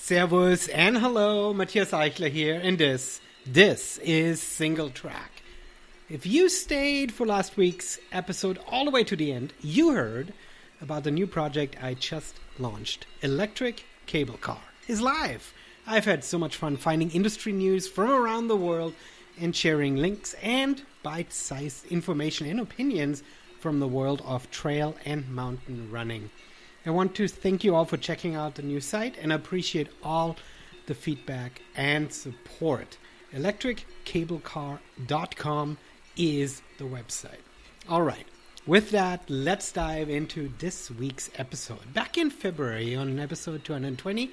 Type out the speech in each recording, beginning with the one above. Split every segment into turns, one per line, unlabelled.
Servus and hello, Matthias Eichler here, and this is Singletrack. If you stayed for last week's episode all the way to the end, you heard about the new project I just launched. Electric Cable Car is live. I've had so much fun finding industry news from around the world and sharing links and bite-sized information and opinions from the world of trail and mountain running. I want to thank you all for checking out the new site and appreciate all the feedback and support. electriccablecar.com is the website. All right, with that, let's dive into this week's episode. Back in February, on episode 220,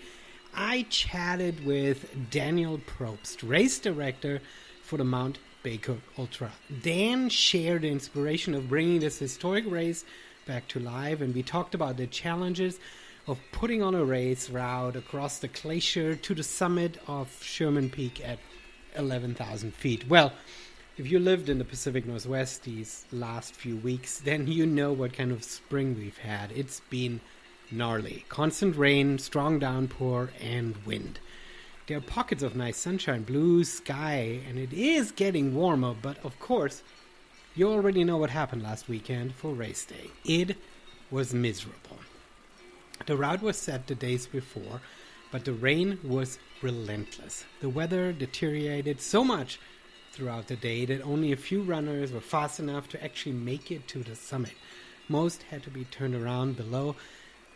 I chatted with Daniel Probst, race director for the Mount Baker Ultra. Dan shared the inspiration of bringing this historic race back to life, and we talked about the challenges of putting on a race route across the glacier to the summit of Sherman Peak at 11,000 feet. Well, if you lived in the Pacific Northwest these last few weeks, then you know what kind of spring we've had. It's been gnarly. Constant rain, strong downpour, and wind. There are pockets of nice sunshine, blue sky, and it is getting warmer, but of course, you already know what happened last weekend for race day. It was miserable. The route was set the days before, but the rain was relentless. The weather deteriorated so much throughout the day that only a few runners were fast enough to actually make it to the summit. Most had to be turned around below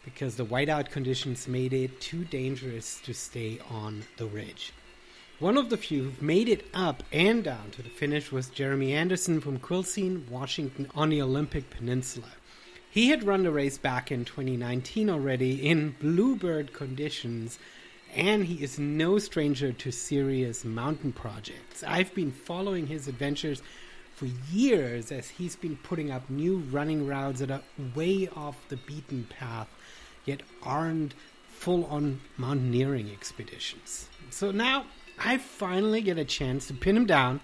because the whiteout conditions made it too dangerous to stay on the ridge. One of the few who made it up and down to the finish was Jeremy Anderson from Quilcene, Washington, on the Olympic Peninsula. He had run the race back in 2019 already in bluebird conditions, and he is no stranger to serious mountain projects. I've been following his adventures for years as he's been putting up new running routes that are way off the beaten path, yet aren't full-on mountaineering expeditions. So now I finally get a chance to pin him down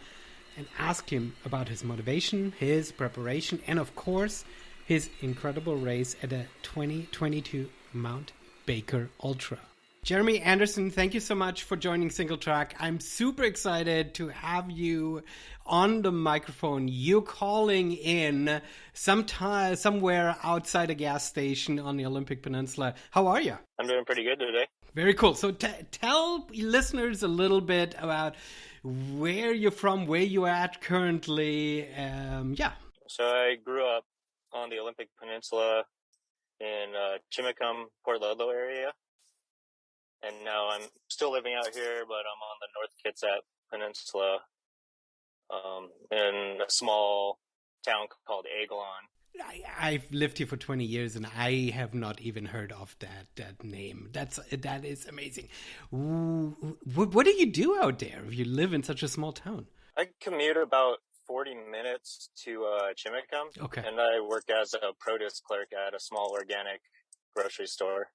and ask him about his motivation, his preparation, and of course, his incredible race at the 2022 Mount Baker Ultra. Jeremy Anderson, thank you so much for joining Singletrack. I'm super excited to have you on the microphone. You're calling in somewhere outside a gas station on the Olympic Peninsula. How are you?
I'm doing pretty good today.
Very cool. So tell listeners a little bit about where you're from, where you're at currently.
So I grew up on the Olympic Peninsula in Chimacum, Port Ludlow area. And now I'm still living out here, but I'm on the North Kitsap Peninsula in a small town called Eglon.
I've lived here for 20 years and I have not even heard of that name. That is amazing. What do you do out there if you live in such a small town?
I commute about 40 minutes to Chimacum.
Okay.
And I work as a produce clerk at a small organic grocery store.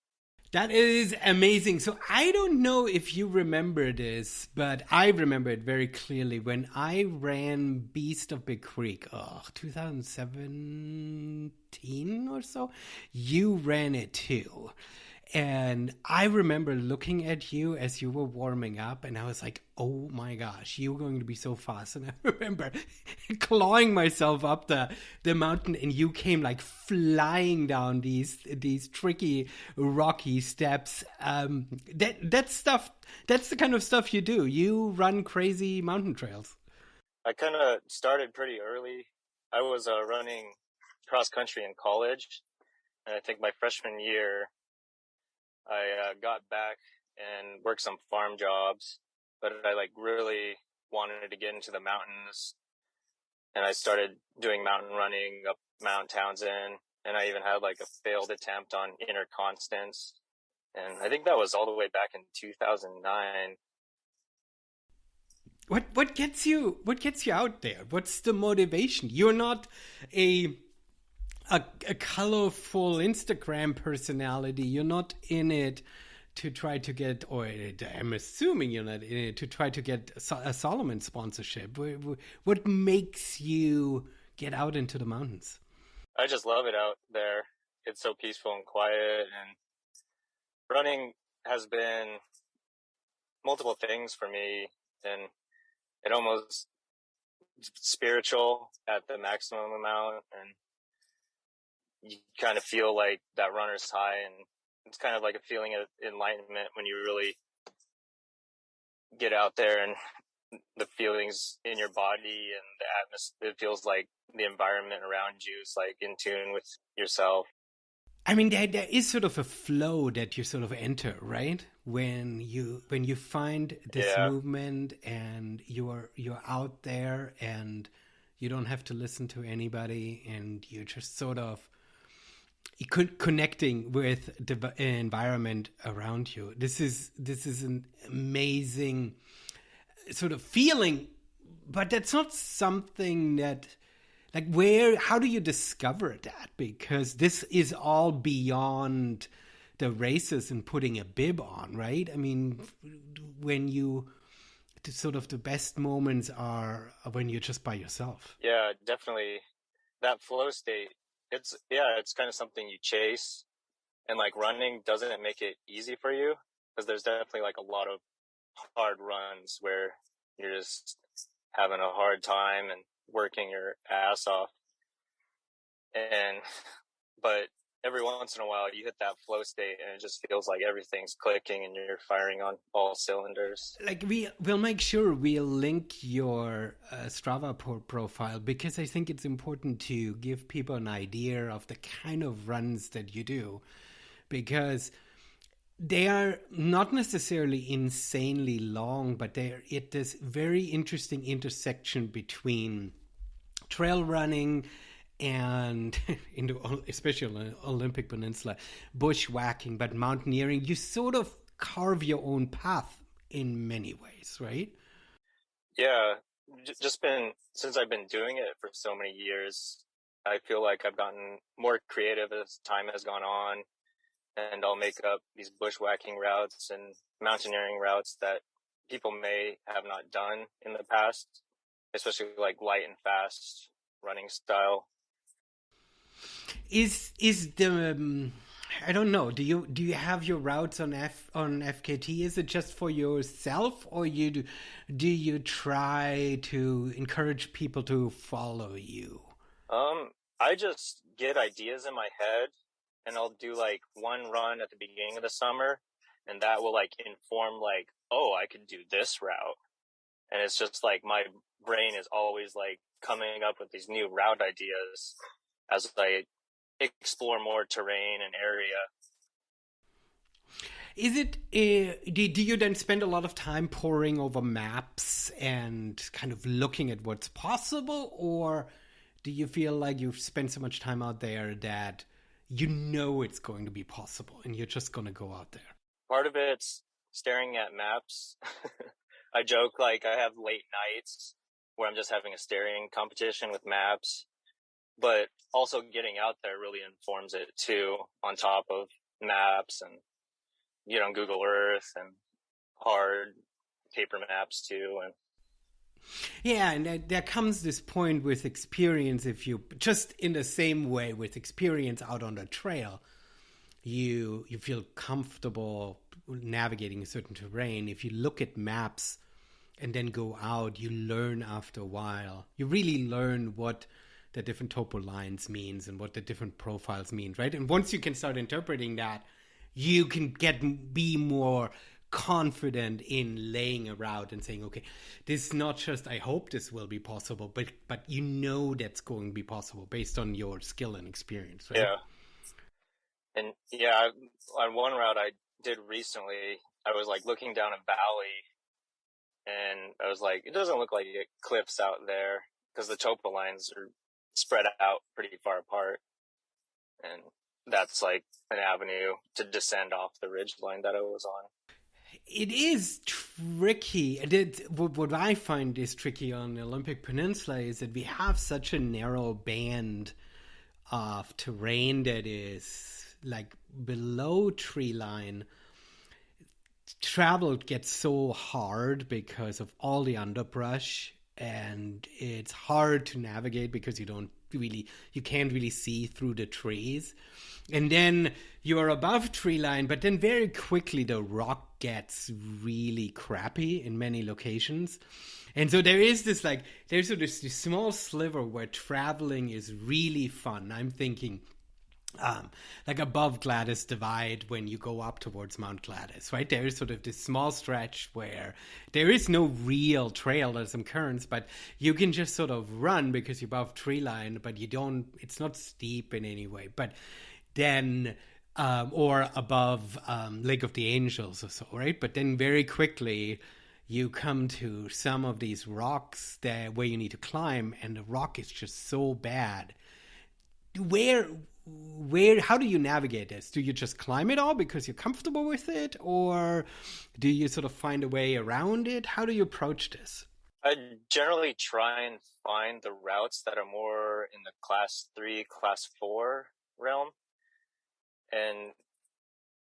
That is amazing. So I don't know if you remember this, but I remember it very clearly when I ran Beast of Big Creek, 2017 or so. You ran it too. And I remember looking at you as you were warming up, and I was like, oh my gosh, you're going to be so fast. And I remember clawing myself up the mountain, and you came like flying down these tricky, rocky steps. That's the kind of stuff you do. You run crazy mountain trails.
I kind of started pretty early. I was running cross country in college, and I think my freshman year, I got back and worked some farm jobs, but I really wanted to get into the mountains, and I started doing mountain running up Mount Townsend, and I even had a failed attempt on Inner Constance, and I think that was all the way back in 2009.
What gets you out there? What's the motivation? You're not a colorful Instagram personality. You're not in it to try to get, or I'm assuming you're not in it to try to get a Solomon sponsorship. What makes you get out into the mountains?
I just love it out there. It's so peaceful and quiet, and running has been multiple things for me, and it almost spiritual at the maximum amount, and you kind of feel like that runner's high, and it's kind of like a feeling of enlightenment when you really get out there, and the feelings in your body and the atmosphere, it feels like the environment around you is like in tune with yourself.
I mean, there is sort of a flow that you sort of enter, right? When you find this
Yeah.
movement and you're out there and you don't have to listen to anybody and you're just sort of connecting with the environment around you. This is an amazing sort of feeling, but that's not something that, like, how do you discover that? Because this is all beyond the races and putting a bib on, right? I mean, when the best moments are when you're just by yourself.
Yeah, definitely. That flow state, it's kind of something you chase, and like running doesn't make it easy for you, because there's definitely like a lot of hard runs where you're just having a hard time and working your ass off. But every once in a while you hit that flow state and it just feels like everything's clicking and you're firing on all cylinders.
Like, we'll make sure we'll link your Strava profile, because I think it's important to give people an idea of the kind of runs that you do, because they are not necessarily insanely long, but they're at this very interesting intersection between trail running and especially on the Olympic Peninsula, bushwhacking, but mountaineering. You sort of carve your own path in many ways, right?
Yeah, just been since I've been doing it for so many years, I feel like I've gotten more creative as time has gone on, and I'll make up these bushwhacking routes and mountaineering routes that people may have not done in the past, especially like light and fast running style.
Is the I don't know. Do you have your routes on FKT? Is it just for yourself, or do you try to encourage people to follow you?
I just get ideas in my head, and I'll do like one run at the beginning of the summer, and that will like inform like, oh, I could do this route. And it's just like my brain is always like coming up with these new route ideas as I explore more terrain and area.
Is it? Do you then spend a lot of time poring over maps and kind of looking at what's possible, or do you feel like you've spent so much time out there that you know it's going to be possible and you're just going to go out there?
Part of it's staring at maps. I joke like I have late nights where I'm just having a staring competition with maps, but also getting out there really informs it too, on top of maps and, Google Earth and hard paper maps too. And
Yeah, and there comes this point with experience. If you just in the same way with experience out on the trail, you feel comfortable navigating a certain terrain. If you look at maps and then go out, you learn after a while. You really learn what the different topo lines means and what the different profiles mean, right? And once you can start interpreting that, you can be more confident in laying a route and saying, okay, this is not just I hope this will be possible, but that's going to be possible based on your skill and experience, right?
yeah. And yeah, on one route I did recently, I was like looking down a valley, and I was like, it doesn't look like it cliffs out there, because the topo lines are spread out pretty far apart. And that's like an avenue to descend off the ridge line that I was on.
It is tricky. What I find is tricky on the Olympic Peninsula is that we have such a narrow band of terrain that is like below tree line. Travel gets so hard because of all the underbrush, and it's hard to navigate because you don't you can't really see through the trees. And then you are above tree line, but then very quickly the rock gets really crappy in many locations. And so there is this there's this small sliver where traveling is really fun. I'm thinking like above Gladys Divide when you go up towards Mount Gladys, right? There is sort of this small stretch where there is no real trail. There's some currents, but you can just sort of run because you're above tree line, but it's not steep in any way. But then, or above Lake of the Angels or so, right? But then very quickly you come to some of these rocks where you need to climb, and the rock is just so bad. How do you navigate this? Do you just climb it all because you're comfortable with it, or do you sort of find a way around it? How do you approach this?
I generally try and find the routes that are more in the class 3, class 4 realm. And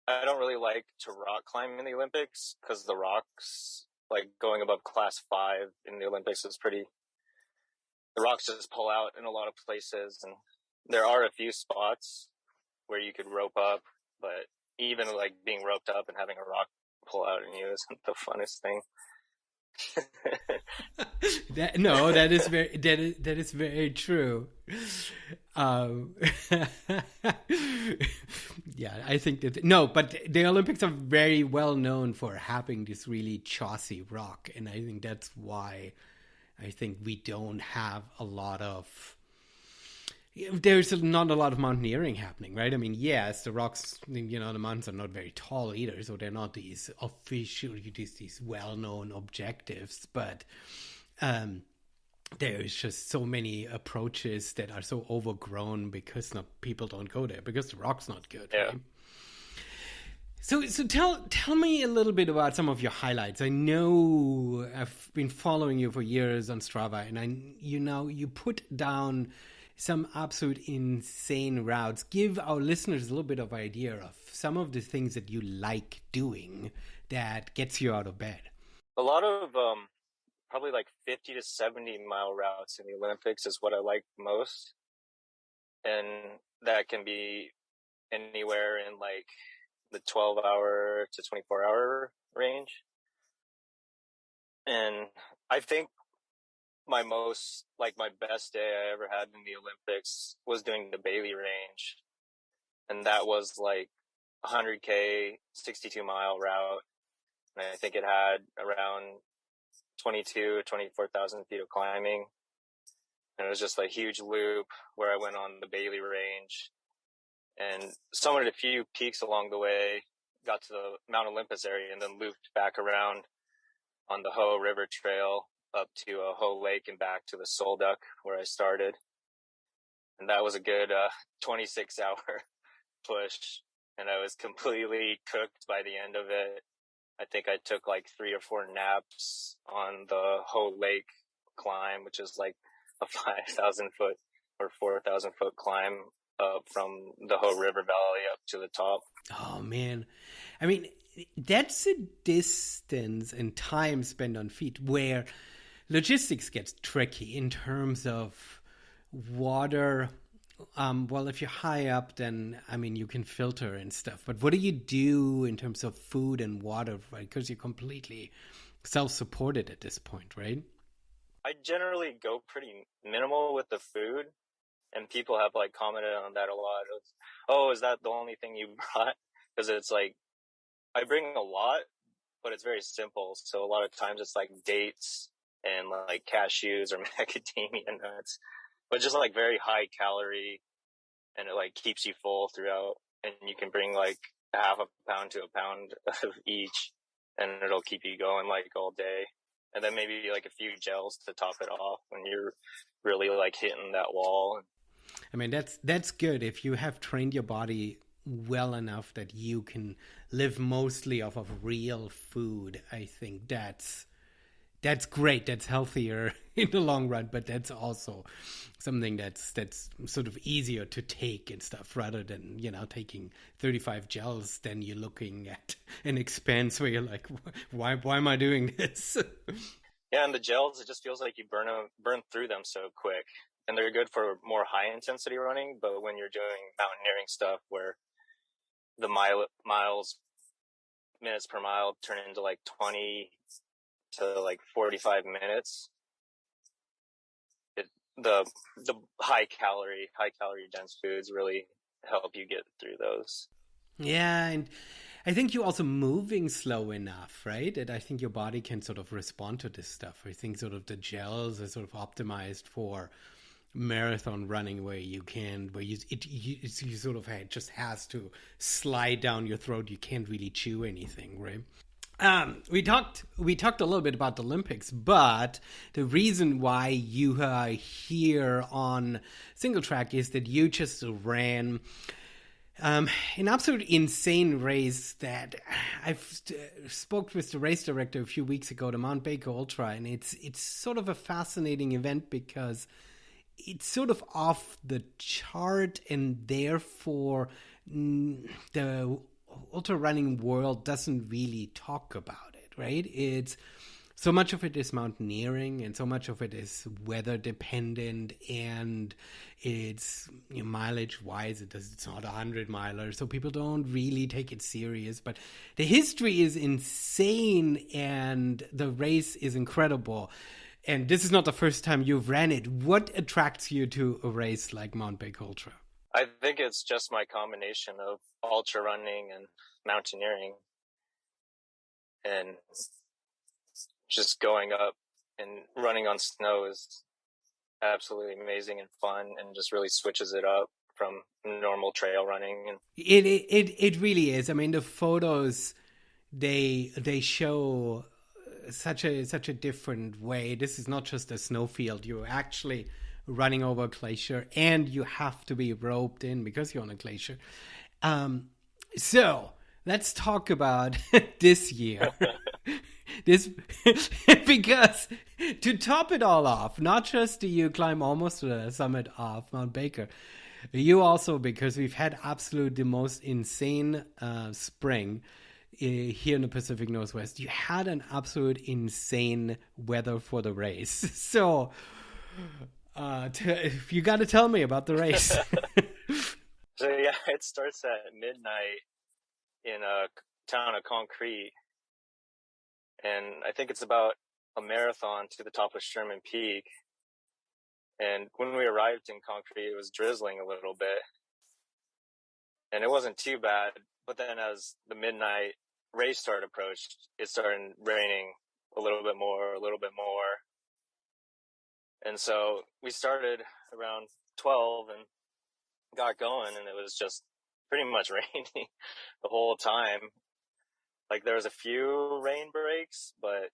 I don't really like to rock climb in the Olympics because the rocks, like going above class 5 in the Olympics the rocks just pull out in a lot of places, and there are a few spots where you could rope up, but even like being roped up and having a rock pull out in you isn't the funnest thing.
That is very true. Yeah, I think but the Olympics are very well known for having this really chossy rock, and I think that's why I think we don't have a lot of. There's not a lot of mountaineering happening, right? I mean, yes, the rocks, the mountains are not very tall either, so they're not these these well-known objectives, but there's just so many approaches that are so overgrown because people don't go there, because the rock's not good.
Yeah.
Right? So tell me a little bit about some of your highlights. I know I've been following you for years on Strava, and you put down some absolute insane routes. Give our listeners a little bit of idea of some of the things that you like doing that gets you out of bed.
A lot of probably like 50 to 70 mile routes in the Olympics is what I like most. And that can be anywhere in like the 12-hour to 24-hour range. And I think my best day I ever had in the Olympics was doing the Bailey range. And that was like 100K, 62-mile route. And I think it had around 24,000 feet of climbing. And it was just a huge loop where I went on the Bailey range and summited a few peaks along the way, got to the Mount Olympus area, and then looped back around on the Ho River Trail up to Ho Lake and back to the Solduck where I started. And that was a good 26-hour push. And I was completely cooked by the end of it. I think I took like 3 or 4 naps on the Ho Lake climb, which is like a 5,000 foot or 4,000 foot climb up from the Ho River Valley up to the top.
Oh, man. I mean, that's a distance and time spent on feet where logistics gets tricky in terms of water. Well, if you're high up, then, I mean, you can filter and stuff. But what do you do in terms of food and water, right? Because you're completely self-supported at this point, right?
I generally go pretty minimal with the food. And people have like commented on that a lot. Oh, is that the only thing you brought? Because it's like, I bring a lot, but it's very simple. So a lot of times it's like dates and like cashews or macadamia nuts, but just like very high calorie, and it like keeps you full throughout. And you can bring like half a pound to a pound of each, and it'll keep you going like all day. And then maybe like a few gels to top it off when you're really like hitting that wall.
I mean, that's good if you have trained your body well enough that you can live mostly off of real food. I think that's great. That's healthier in the long run, but that's also something that's sort of easier to take and stuff, rather than, taking 35 gels. Then you're looking at an expense where you're like, why am I doing this?
Yeah, and the gels, it just feels like you burn through them so quick. and they're good for more high intensity running. But when you're doing mountaineering stuff where the miles, minutes per mile turn into like 20 to like 45 minutes, the high calorie dense foods really help you get through those.
Yeah, and I think you're also moving slow enough, right? And I think your body can sort of respond to this stuff. I think sort of the gels are sort of optimized for marathon running where you can, where you sort of it just has to slide down your throat. You can't really chew anything, right? We talked a little bit about the Olympics, but the reason why you are here on Singletrack is that you just ran an absolute insane race that I've spoke with the race director a few weeks ago, the Mount Baker Ultra, and it's sort of a fascinating event because it's sort of off the chart, and therefore the ultra running world doesn't really talk about it, right? It's so much of it is mountaineering, and so much of it is weather dependent, and it's mileage wise, it's not 100 miler, so people don't really take it serious. But the history is insane, and the race is incredible. And this is not the first time you've ran it. What attracts you to a race like Mount Baker Ultra?
I think it's just my combination of ultra running and mountaineering, and just going up and running on snow is absolutely amazing and fun, and just really switches it up from normal trail running. And
it really is. I mean, the photos they show such a different way. This is not just a snowfield. You're actually running over a glacier, and you have to be roped in because you're on a glacier. So let's talk about this year. This because to top it all off, not just do you climb almost to the summit of Mount Baker, you also, because we've had absolute the most insane spring here in the Pacific Northwest, you had an absolute insane weather for the race. So you got to tell me about the race.
So yeah, it starts at midnight in a town of Concrete, and I think it's about a marathon to the top of Sherman Peak. And when we arrived in Concrete, it was drizzling a little bit, and it wasn't too bad. But then as the midnight race start approached, it started raining a little bit more. And so we started around 12 and got going, and it was just pretty much raining the whole time. Like, there was a few rain breaks, but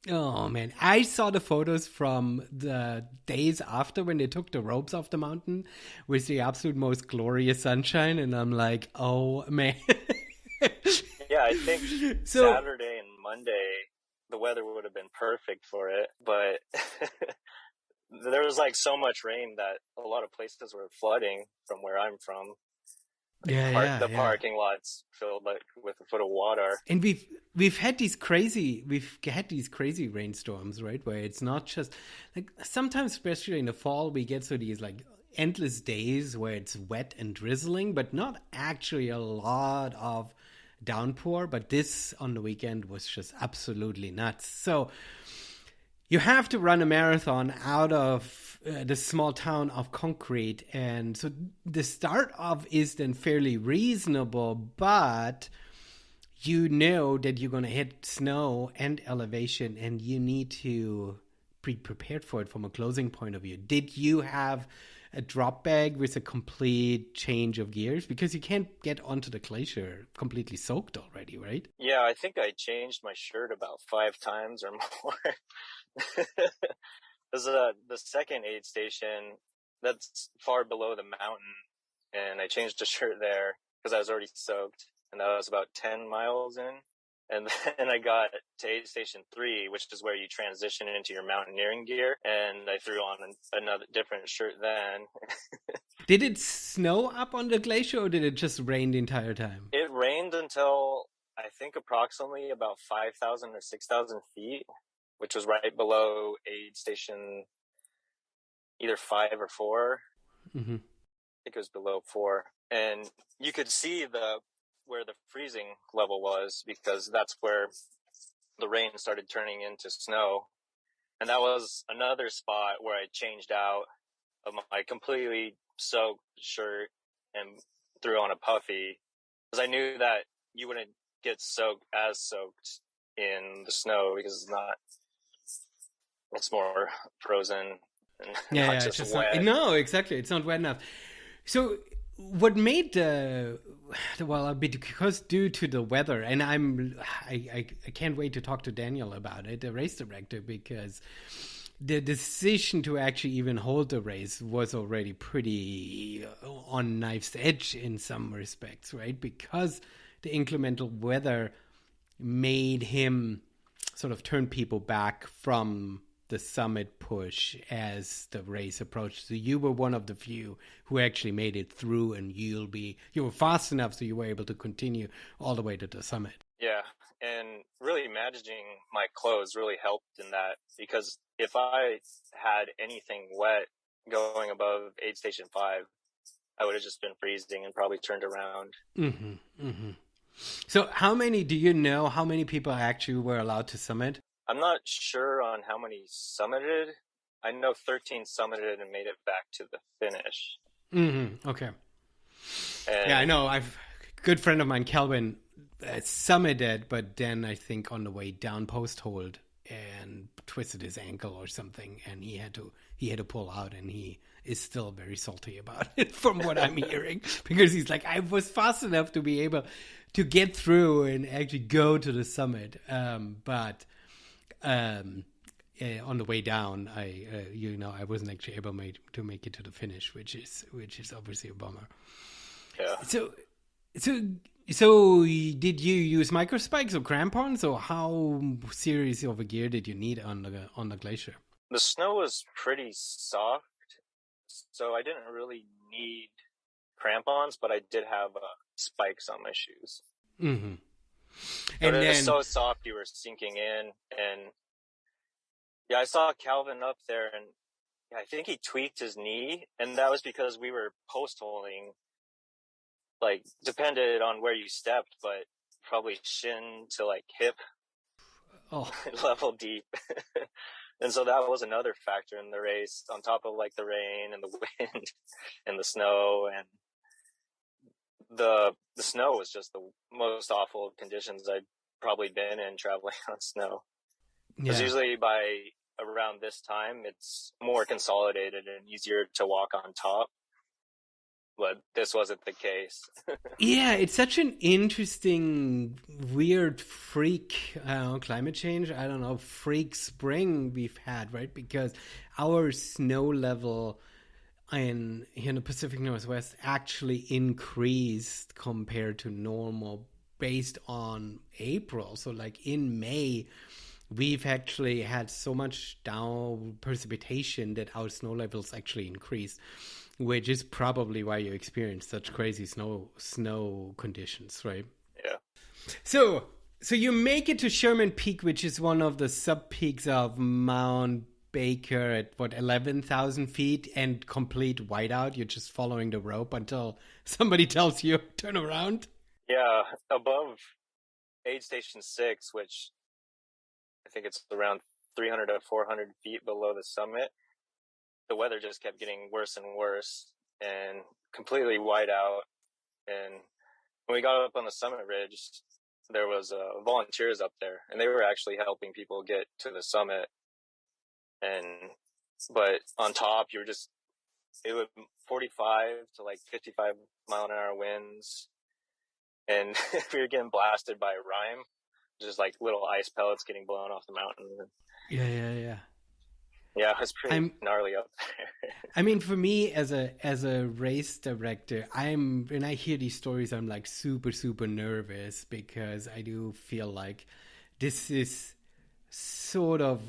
Oh man, I saw the photos from the days after when they took the ropes off the mountain with the absolute most glorious sunshine, and I'm like, oh man.
yeah, I think Saturday and Monday the weather would have been perfect for it, but there was like so much rain that a lot of places were flooding from where I'm from. The parking lots filled like with a foot of water.
And we've had these crazy rainstorms, right? Where it's not just like sometimes, especially in the fall, we get these like endless days where it's wet and drizzling, but not actually a lot of downpour. But this on the weekend was just absolutely nuts. So you have to run a marathon out of the small town of Concrete. And so the start off is then fairly reasonable, but you know that you're going to hit snow and elevation, and you need to be prepared for it from a closing point of view. Did you have a drop bag with a complete change of gears? Because you can't get onto the glacier completely soaked already, right?
Yeah, I think I changed my shirt about 5 times or more. There's the second aid station that's far below the mountain, and I changed the shirt there because I was already soaked, and that was about 10 miles in. And then I got to aid station 3, which is where you transition into your mountaineering gear, and I threw on another different shirt then.
Did it snow up on the glacier, or did it just rain the entire time?
It rained until I think approximately about 5,000 or 6,000 feet, which was right below aid station either 5 or 4.
Mm-hmm.
I think it was below 4. And you could see where the freezing level was, because that's where the rain started turning into snow. And that was another spot where I changed out of my completely soaked shirt and threw on a puffy, because I knew that you wouldn't get soaked in the snow, because it's more frozen and not
It's
just
just
wet.
not, no, exactly. It's not wet enough. So what made because due to the weather, and I can't wait to talk to Daniel about it, the race director, because the decision to actually even hold the race was already pretty on knife's edge in some respects, right? Because the inclement weather made him sort of turn people back from the summit push as the race approached. So you were one of the few who actually made it through, and you were fast enough so you were able to continue all the way to the summit.
Yeah, and really managing my clothes really helped in that, because if I had anything wet going above aid station 5, I would have just been freezing and probably turned around.
Mm-hmm, mm-hmm. So do you know how many people actually were allowed to summit?
I'm not sure on how many summited. I know 13 summited and made it back to the finish.
Mm-hmm. Okay.
And
yeah, I know. Good friend of mine, Kelvin, summited, but then I think on the way down post hold and twisted his ankle or something, and he had to pull out, and he is still very salty about it from what I'm hearing, because he's like, I was fast enough to be able to get through and actually go to the summit, but on the way down, I wasn't actually able to make it to the finish, which is obviously a bummer.
Yeah.
So did you use microspikes or crampons, or how serious of a gear did you need on the glacier?
The snow was pretty soft, so I didn't really need crampons, but I did have spikes on my shoes.
Mm-hmm.
And it was so soft you were sinking in. And yeah, I saw Calvin up there, and I think he tweaked his knee, and that was because we were post-holing, like, depended on where you stepped, but probably shin to like hip level deep. And so that was another factor in the race, on top of like the rain and the wind and the snow. And the snow was just the most awful conditions I'd probably been in traveling on snow. Because usually by around this time, it's more consolidated and easier to walk on top. But this wasn't the case.
Yeah, it's such an interesting, weird freak climate change. I don't know, freak spring we've had, right? Because our snow level here in the Pacific Northwest actually increased compared to normal based on April. So like in May, we've actually had so much down precipitation that our snow levels actually increased, which is probably why you experience such crazy snow conditions, right?
Yeah.
So you make it to Sherman Peak, which is one of the sub-peaks of Mount Baker at 11,000 feet, and complete whiteout. You're just following the rope until somebody tells you turn around.
Yeah, above aid station 6, which I think it's around 300 to 400 feet below the summit, the weather just kept getting worse and worse and completely white out. And when we got up on the summit ridge, there was volunteers up there, and they were actually helping people get to the summit. But on top, it would 45 to like 55 mile an hour winds, and we were getting blasted by rime, just like little ice pellets getting blown off the mountain.
Yeah.
Yeah, it's pretty gnarly up there.
I mean, for me as a race director, when I hear these stories, I'm like super, super nervous, because I do feel like this is sort of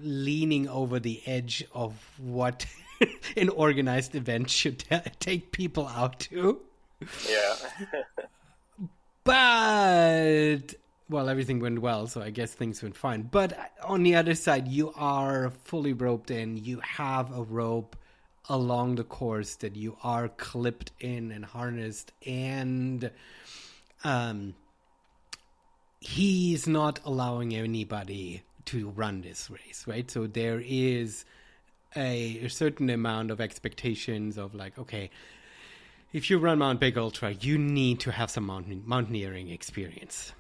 leaning over the edge of what an organized event should take people out to.
Yeah.
But well, everything went well, so I guess things went fine. But on the other side, you are fully roped in. You have a rope along the course that you are clipped in and harnessed, and he's not allowing anybody to run this race, right? So there is a certain amount of expectations of like, okay, if you run Mount Big Ultra, you need to have some mountaineering experience.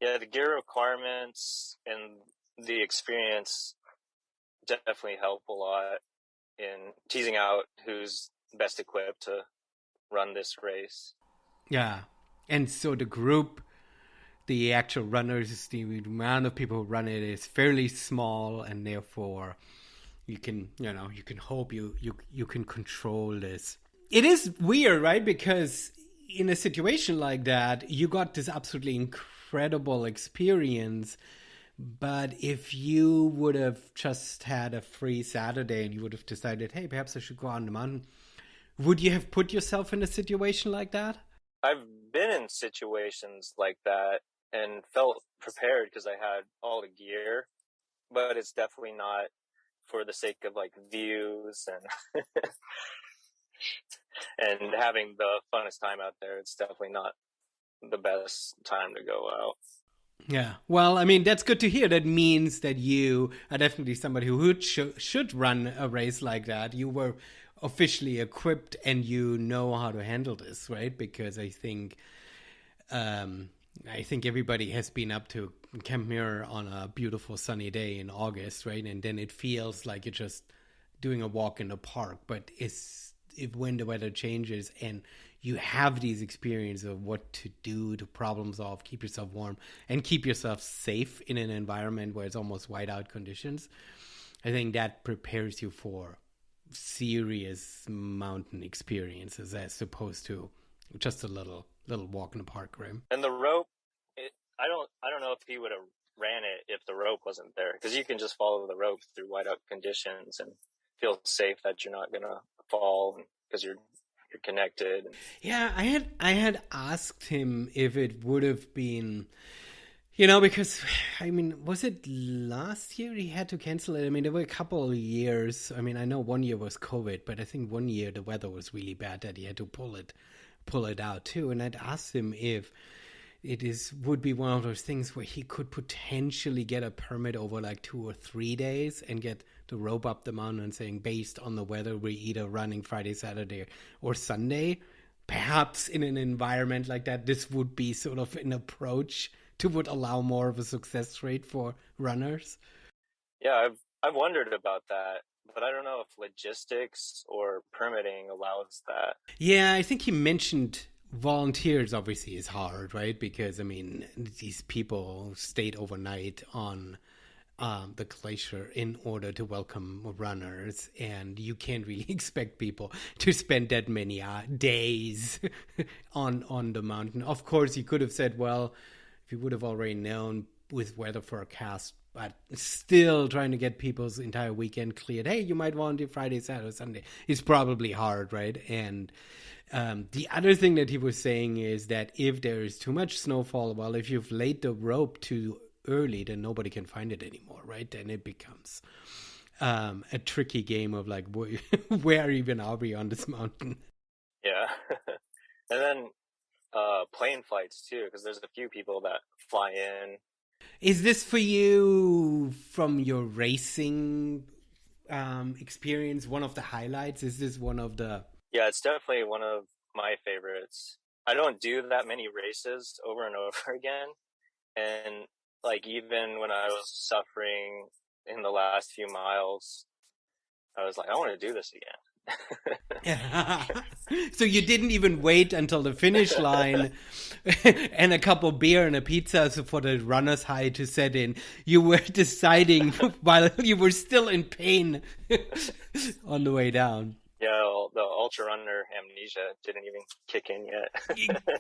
Yeah, the gear requirements and the experience definitely help a lot in teasing out who's best equipped to run this race.
Yeah. And so the group, the actual runners, the amount of people who run it is fairly small, and therefore you can hope you can control this. It is weird, right? Because in a situation like that, you got this absolutely incredible experience. But if you would have just had a free Saturday and you would have decided, hey, perhaps I should go on the mountain, would you have put yourself in a situation like that?
I've been in situations like that and felt prepared because I had all the gear, but it's definitely not for the sake of like views and and having the funnest time out there. It's definitely not the best time to go out.
Yeah. Well, I mean, that's good to hear. That means that you are definitely somebody who should run a race like that. You were officially equipped and you know how to handle this, right? Because I think everybody has been up to Camp Mirror on a beautiful sunny day in August, right? And then it feels like you're just doing a walk in the park. But when the weather changes and you have these experiences of what to do to problem solve, keep yourself warm, and keep yourself safe in an environment where it's almost whiteout conditions, I think that prepares you for serious mountain experiences as opposed to just a little walk in the park, right?
And the rope, I don't know if he would have ran it if the rope wasn't there, because you can just follow the rope through whiteout conditions and feel safe that you're not gonna fall because you're connected.
Yeah, I had asked him if it would have been, because, I mean, was it last year he had to cancel it? I mean, there were a couple of years. I mean, I know one year was COVID, but I think one year the weather was really bad that he had to pull it out too. And I'd asked him if would be one of those things where he could potentially get a permit over like 2 or 3 days and get the rope up the mountain and saying, based on the weather, we're either running Friday, Saturday, or Sunday. Perhaps in an environment like that, this would be sort of an approach to would allow more of a success rate for runners.
Yeah, I've wondered about that, but I don't know if logistics or permitting allows that.
Yeah, I think he mentioned volunteers obviously is hard, right? Because, I mean, these people stayed overnight on the glacier in order to welcome runners, and you can't really expect people to spend that many days on the mountain. Of course, you could have said, well, if you would have already known with weather forecast, but still trying to get people's entire weekend cleared, hey, you might want to do Friday, Saturday, Sunday, is probably hard, right? And the other thing that he was saying is that if there is too much snowfall, well, if you've laid the rope too early, then nobody can find it anymore, right? Then it becomes a tricky game of like, where even are we on this mountain?
Yeah. And then plane flights too, because there's a few people that fly in.
Is this for you from your racing experience one of the highlights? Is this one of the...
Yeah, it's definitely one of my favorites. I don't do that many races over and over again, and like even when I was suffering in the last few miles, I was like, I want to do this again.
So you didn't even wait until the finish line and a couple of beer and a pizza for the runner's high to set in. You were deciding while you were still in pain on the way down.
Yeah, the ultra runner amnesia didn't even kick in yet.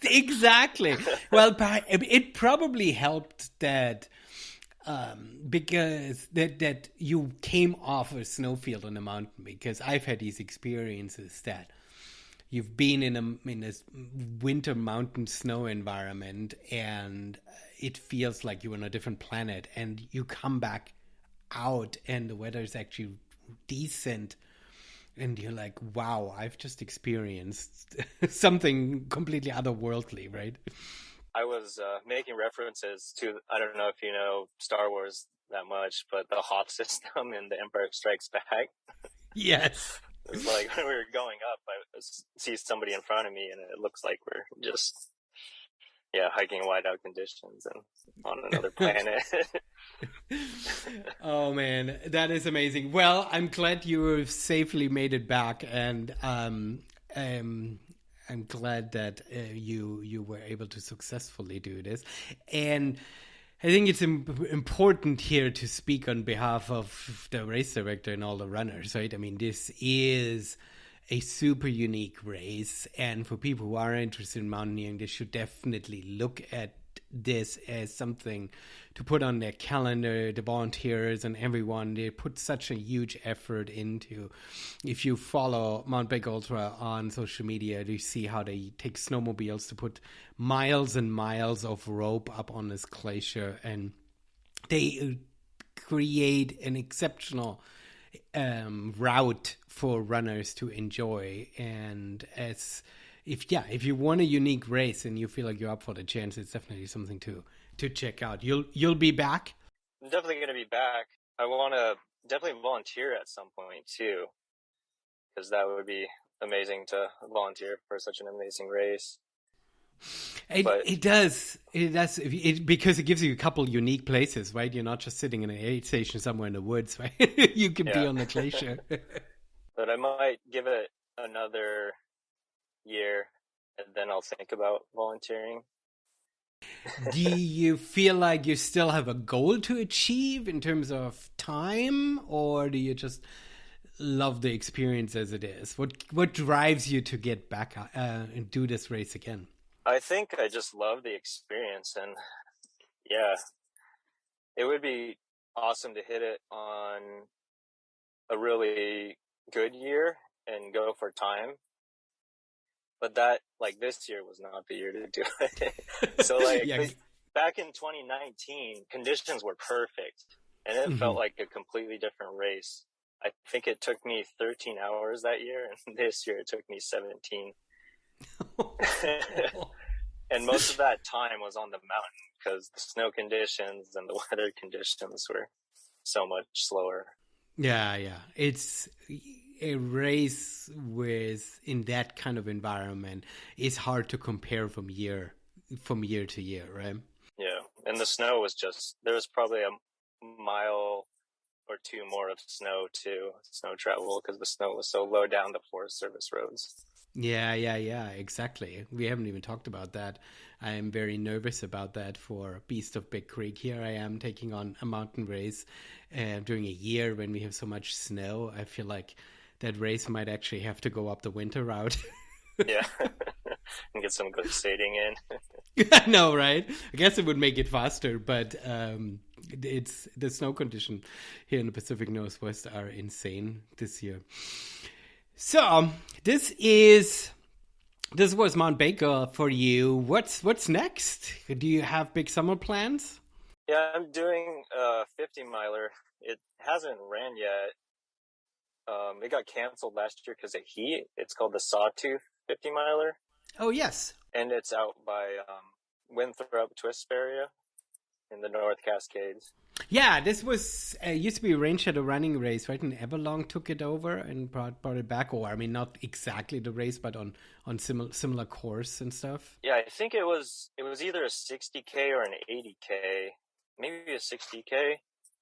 Exactly. Well, it probably helped that because that you came off a snowfield on a mountain, because I've had these experiences that you've been in a winter mountain snow environment and it feels like you're on a different planet, and you come back out and the weather is actually decent And you're like, wow, I've just experienced something completely otherworldly, right?
I was making references to, I don't know if you know Star Wars that much, but the hop system in The Empire Strikes Back.
Yes.
It was like when we were going up, I see somebody in front of me, and it looks like we're just, yeah, hiking whiteout conditions and on another planet.
Oh man, that is amazing. Well, I'm glad you have safely made it back, and um, I'm glad that you were able to successfully do this. And I think it's important here to speak on behalf of the race director and all the runners, right? I mean, this is a super unique race, and for people who are interested in mountaineering, they should definitely look at this as something to put on their calendar. The volunteers and everyone, they put such a huge effort into. If you follow Mount Baker Ultra on social media, you see how they take snowmobiles to put miles and miles of rope up on this glacier, and they create an exceptional route for runners to enjoy. And as if you want a unique race and you feel like you're up for the chance, it's definitely something to check out. You'll be back.
I'm definitely going to be back. I want to definitely volunteer at some point too, because that would be amazing to volunteer for such an amazing race.
It does because it gives you a couple unique places, right? You're not just sitting in an aid station somewhere in the woods, right? You can be on the glacier.
But I might give it another year, and then I'll think about volunteering.
Do you feel like you still have a goal to achieve in terms of time, or do you just love the experience as it is? What drives you to get back and do this race again?
I think I just love the experience, and yeah, it would be awesome to hit it on a really good year and go for time. But that, like, this year was not the year to do it. So, like,
Yeah.
back in 2019, conditions were perfect, and it felt like a completely different race. I think it took me 13 hours that year, and this year it took me 17. And most of that time was on the mountain because the snow conditions and the weather conditions were so much slower.
Yeah. It's a race with in that kind of environment is hard to compare from year to year, right?
Yeah, and the snow was just, there was probably a mile or two more of snow too, snow travel, because the snow was so low down the Forest Service roads.
Yeah, exactly. We haven't even talked about that. I am very nervous about that for Beast of Big Creek. Here I am taking on a mountain race during a year when we have so much snow. I feel like that race might actually have to go up the winter route.
Yeah, and get some good sading in.
I know, right? I guess it would make it faster, but it's the snow condition here in the Pacific Northwest are insane this year. So this was Mount Baker for you. What's next? Do you have big summer plans?
Yeah, I'm doing a 50 miler. It hasn't ran yet. It got canceled last year because of heat. It's called the Sawtooth 50 miler.
Oh yes,
and it's out by Winthrop Twisp area in the North Cascades.
yeah. This was used to be a Rain Shadow running race, right? And Everlong took it over and brought it back. Or I mean, not exactly the race, but on similar course and stuff.
Yeah, I think it was either a 60K or an 80K, maybe a 60K,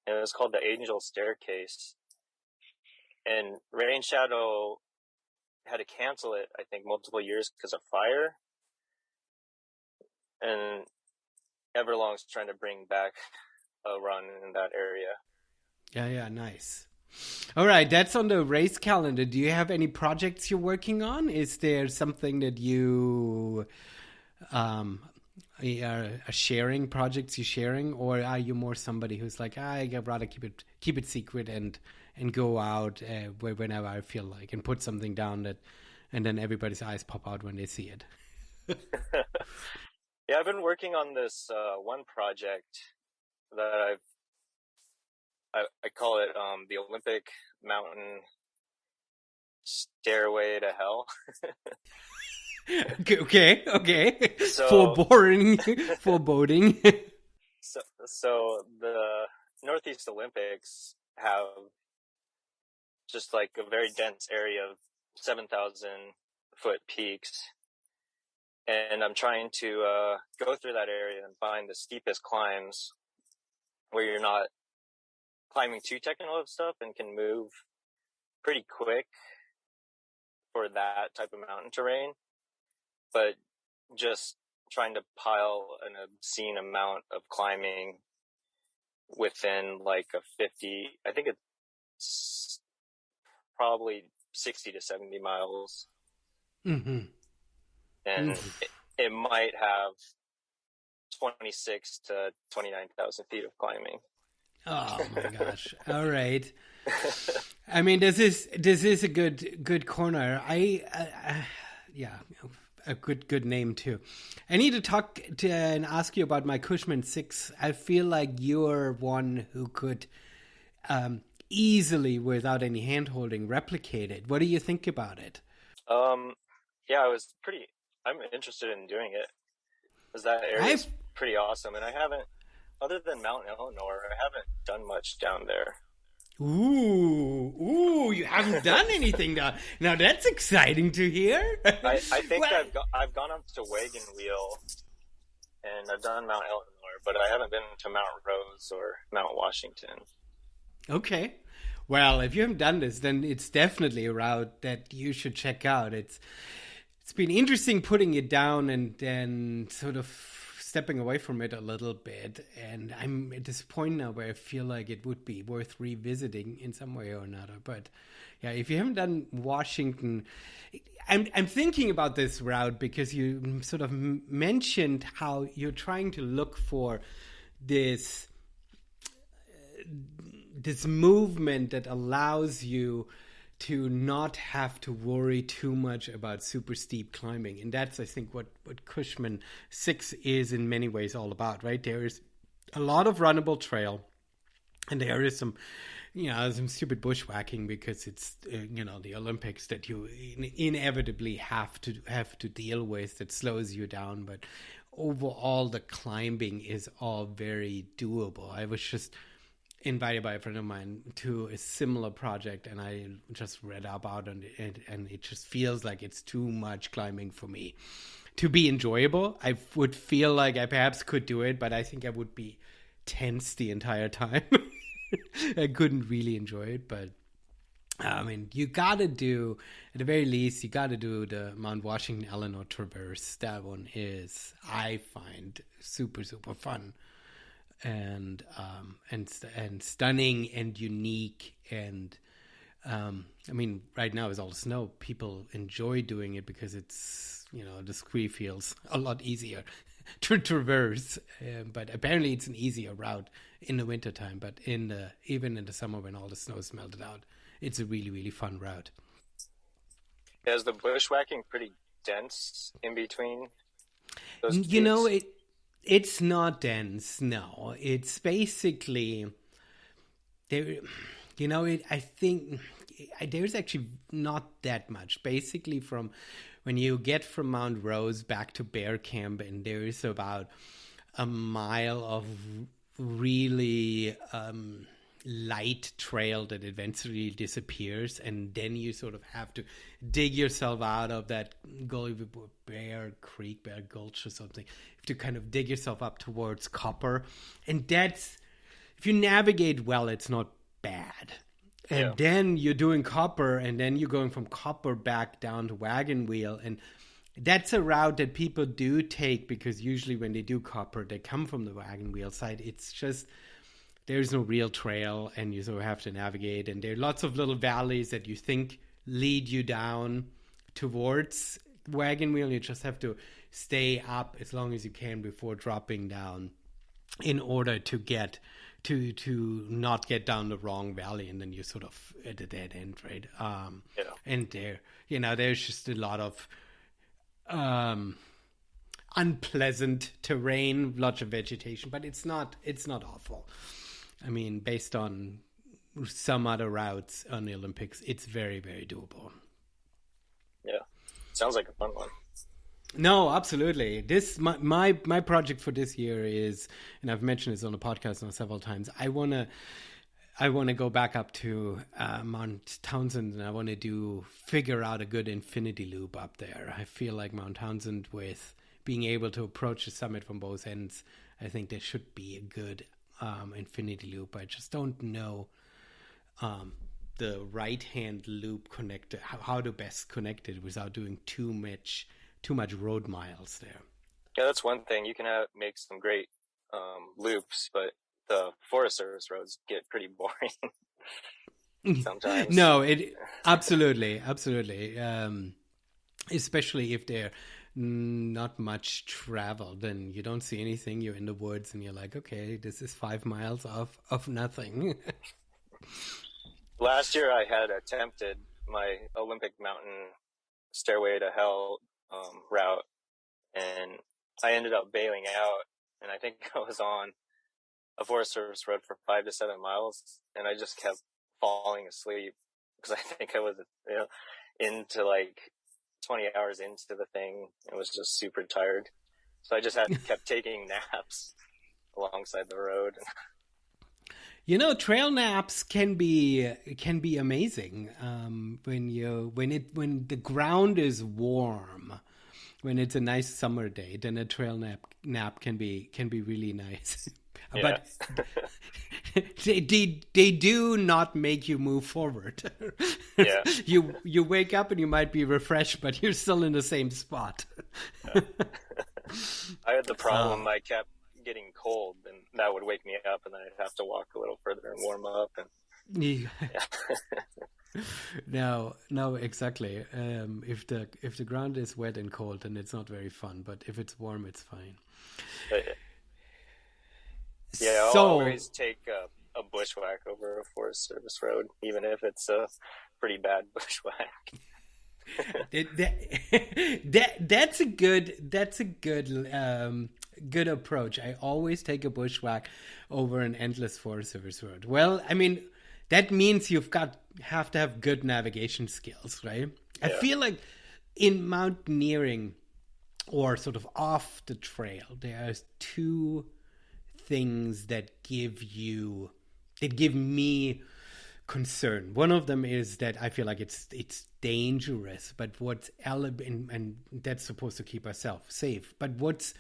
and it was called the Angel Staircase. And Rain Shadow had to cancel it, I think, multiple years because of fire. And Everlong's trying to bring back a run in that area.
Yeah, nice. All right, that's on the race calendar. Do you have any projects you're working on? Is there something that you are sharing, projects you're sharing, or are you more somebody who's like, I'd rather keep it secret and go out whenever I feel like and put something down and then everybody's eyes pop out when they see it?
Yeah, I've been working on this one project that I call it the Olympic Mountain Stairway to Hell.
Okay.
So,
Foreboding.
so the Northeast Olympics have just like a very dense area of 7,000-foot peaks. And I'm trying to go through that area and find the steepest climbs where you're not climbing too technical of stuff and can move pretty quick for that type of mountain terrain, but just trying to pile an obscene amount of climbing within like a 50, I think it's probably 60 to 70 miles.
Mm-hmm.
And it might have 26 to 29,000 feet of climbing.
Oh my gosh. All right. I mean, this is a good corner. Yeah, a good name too. I need to talk to and ask you about my Cushman 6. I feel like you're one who could easily, without any hand holding, replicate it. What do you think about it?
Yeah, I'm interested in doing it because that area is pretty awesome, and I haven't, other than Mount Eleanor, I haven't done much down there.
Ooh, you haven't done anything now. Now that's exciting to hear.
I think I've gone up to Wagon Wheel, and I've done Mount Eleanor, but I haven't been to Mount Rose or Mount Washington.
Okay. Well, if you haven't done this, then it's definitely a route that you should check out. It's been interesting putting it down and then sort of stepping away from it a little bit. And I'm at this point now where I feel like it would be worth revisiting in some way or another. But yeah, if you haven't done Washington, I'm thinking about this route because you sort of mentioned how you're trying to look for this movement that allows you to not have to worry too much about super steep climbing. And that's, I think, what Cushman 6 is in many ways all about, right? There is a lot of runnable trail, and there is some stupid bushwhacking because it's, the Olympics that you inevitably have to deal with that slows you down. But overall, the climbing is all very doable. I was just invited by a friend of mine to a similar project, and I just read about it, and it just feels like it's too much climbing for me to be enjoyable. I would feel like I perhaps could do it, but I think I would be tense the entire time. I couldn't really enjoy it, but I mean, you gotta do, at the very least, you gotta do the Mount Washington Eleanor Traverse. That one is, I find, super, super fun. And stunning and unique, and I mean, right now is all the snow. People enjoy doing it because it's, the ski feels a lot easier to traverse. But apparently, it's an easier route in the wintertime. But even in the summer when all the snow is melted out, it's a really, really fun route.
Is the bushwhacking pretty dense in between those peaks?
It's not dense, no. It's basically there. I think there's actually not that much. Basically, from when you get from Mount Rose back to Bear Camp, and there is about a mile of really light trail that eventually disappears, and then you sort of have to dig yourself out of that gully, Bear Creek, Bear Gulch or something. You have to kind of dig yourself up towards Copper, and that's, if you navigate well, it's not bad. And then you're doing Copper, and then you're going from Copper back down to Wagon Wheel, and that's a route that people do take because usually when they do Copper, they come from the Wagon Wheel side. It's just, there's no real trail, and you sort of have to navigate. And there are lots of little valleys that you think lead you down towards Wagon Wheel. You just have to stay up as long as you can before dropping down in order to get to not get down the wrong valley, and then you're sort of at a dead end, right? And there's just a lot of unpleasant terrain, lots of vegetation, but it's not awful. I mean, based on some other routes on the Olympics, it's very, very doable.
Sounds like a fun one.
No, absolutely. This my project for this year is, and I've mentioned this on the podcast now several times. I want to go back up to Mount Townsend, and I want to figure out a good infinity loop up there. I feel like Mount Townsend, with being able to approach the summit from both ends, I think there should be a good infinity loop. I just don't know the right hand loop connector, how to best connect it without doing too much road miles there.
Yeah, that's one thing. You can make some great loops, but the Forest Service roads get pretty boring sometimes.
No, it absolutely. Especially if they're not much travel, then you don't see anything. You're in the woods, and you're like, okay, this is 5 miles of nothing.
Last year, I had attempted my Olympic Mountain Stairway to Hell route, and I ended up bailing out, and I think I was on a Forest Service road for 5 to 7 miles, and I just kept falling asleep because I think I was, into like 20 hours into the thing. I was just super tired, so I just kept taking naps alongside the road.
Trail naps can be amazing when the ground is warm. When it's a nice summer day, then a trail nap can be really nice.
Yeah.
But they do not make you move forward.
Yeah.
You wake up and you might be refreshed, but you're still in the same spot.
Yeah. I had the problem. I kept getting cold, and that would wake me up, and then I'd have to walk a little further and warm up. And
yeah. No, exactly. If the ground is wet and cold, then it's not very fun. But if it's warm, it's fine.
Yeah, I'll always take a bushwhack over a Forest Service road, even if it's a pretty bad bushwhack.
That's a good approach. I always take a bushwhack over an endless Forest Service road. Well, I mean, that means have to have good navigation skills, right? Yeah. I feel like in mountaineering, or sort of off the trail, there's two things that give me concern. One of them is that I feel like it's dangerous, but and that's supposed to keep ourselves safe. But what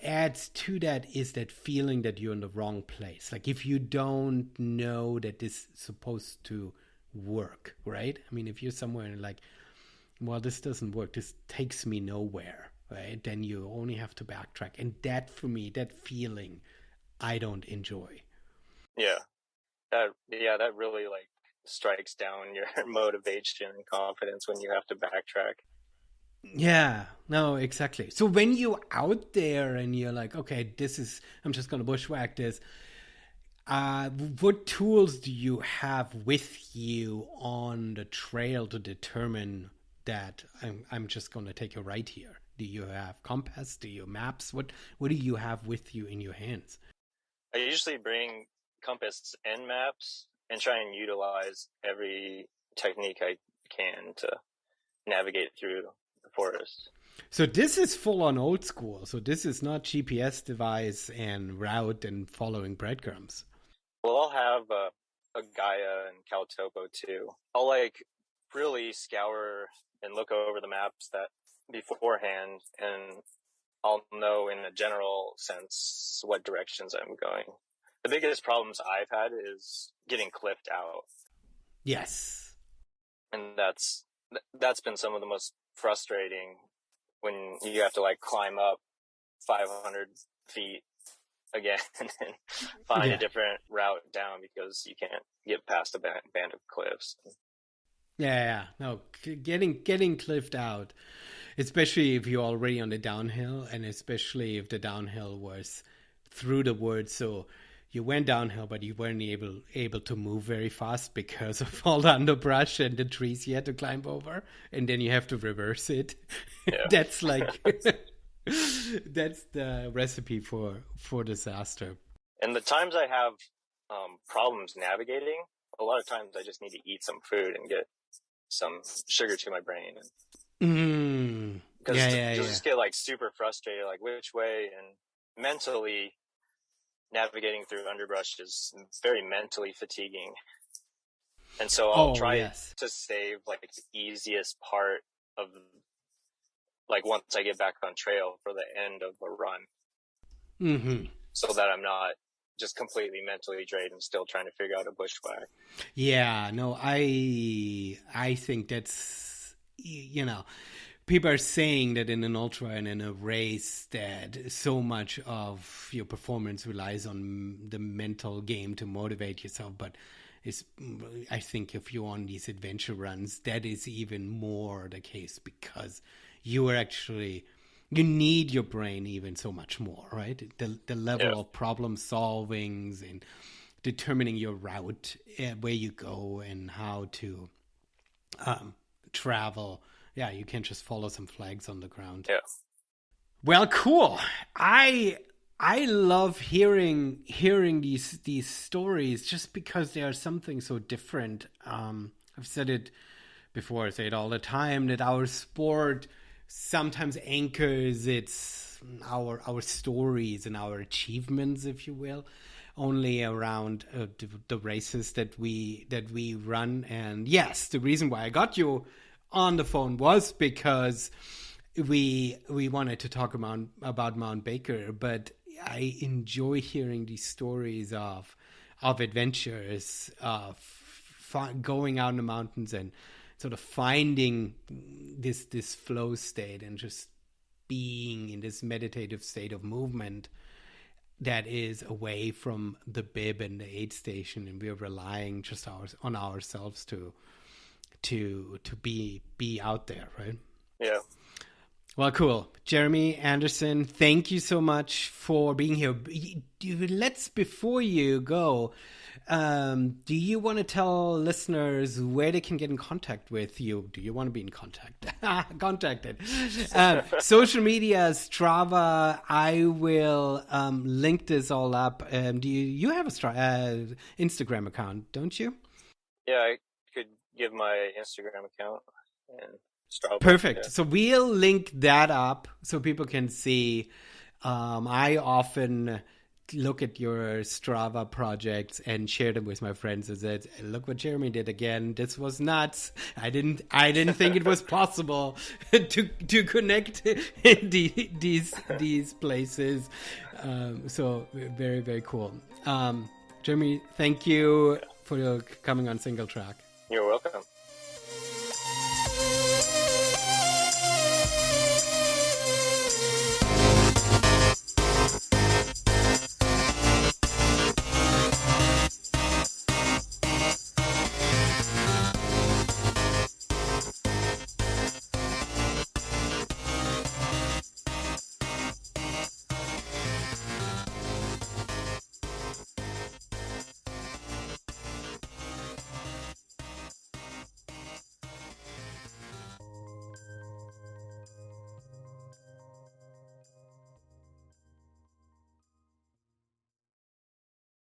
adds to that is that feeling that you're in the wrong place. Like if you don't know that this is supposed to work, right? I mean, if you're somewhere and like, well, this doesn't work, this takes me nowhere, right? Then you only have to backtrack. And that, for me, that feeling, I don't enjoy.
Yeah. That really like strikes down your motivation and confidence when you have to backtrack.
Yeah, no, exactly. So when you're out there and you're like, okay, I'm just going to bushwhack this. What tools do you have with you on the trail to determine that I'm just going to take a right here? Do you have compass? Do you maps? What do you have with you in your hands?
I usually bring compass and maps and try and utilize every technique I can to navigate through the forest.
So this is full on old school. So this is not GPS device and route and following breadcrumbs.
Well, I'll have a Gaia and Caltopo too. I'll like really scour and look over the maps that beforehand, and I'll know in a general sense what directions I'm going. The biggest problems I've had is getting cliffed out.
Yes.
And that's been some of the most frustrating, when you have to like climb up 500 feet again and find a different route down because you can't get past a band of cliffs.
Yeah. No, getting cliffed out, especially if you're already on the downhill, and especially if the downhill was through the woods. So you went downhill, but you weren't able to move very fast because of all the underbrush and the trees you had to climb over, and then you have to reverse it. Yeah. That's like that's the recipe for disaster.
And the times I have problems navigating, a lot of times I just need to eat some food and get some sugar to my brain.
Mm.
Because
Yeah.
you'll just get like super frustrated, like which way, and mentally navigating through underbrush is very mentally fatiguing. And so I'll
Oh,
try
yes.
to save like the easiest part of like once I get back on trail for the end of a run,
Mm-hmm.
so that I'm not just completely mentally drained and still trying to figure out a bushwhack.
Yeah, no, I think that's, people are saying that in an ultra and in a race that so much of your performance relies on the mental game to motivate yourself, but I think if you're on these adventure runs, that is even more the case, because you are actually, you need your brain even so much more, right? The level of problem solvings and determining your route, where you go and how to travel. Yeah, you can't just follow some flags on the ground.
Yeah.
Well, cool. I love hearing these stories, just because they are something so different. I've said it before, I say it all the time, that our sport sometimes anchors our stories and our achievements, if you will, only around the races that we run. And yes, the reason why I got you on the phone was because we wanted to talk about Mount Baker, but I enjoy hearing these stories of adventures, of going out in the mountains and sort of finding this flow state and just being in this meditative state of movement that is away from the bib and the aid station, and we're relying just on ourselves to be out there, right?
Yeah.
Well, cool. Jeremy Anderson, thank you so much for being here. Before you go, do you want to tell listeners where they can get in contact with you? Do you want to be in contacted? Social media, Strava. I will link this all up. Do you have a Instagram account, don't you?
Yeah, I could give my Instagram account and Strava.
Perfect.
Yeah.
So we'll link that up so people can see. I often look at your Strava projects and share them with my friends and said, look what Jeremy did again. This was nuts. I didn't think it was possible to connect these places. So very, very cool. Jeremy, thank you for coming on Singletrack.
You're welcome.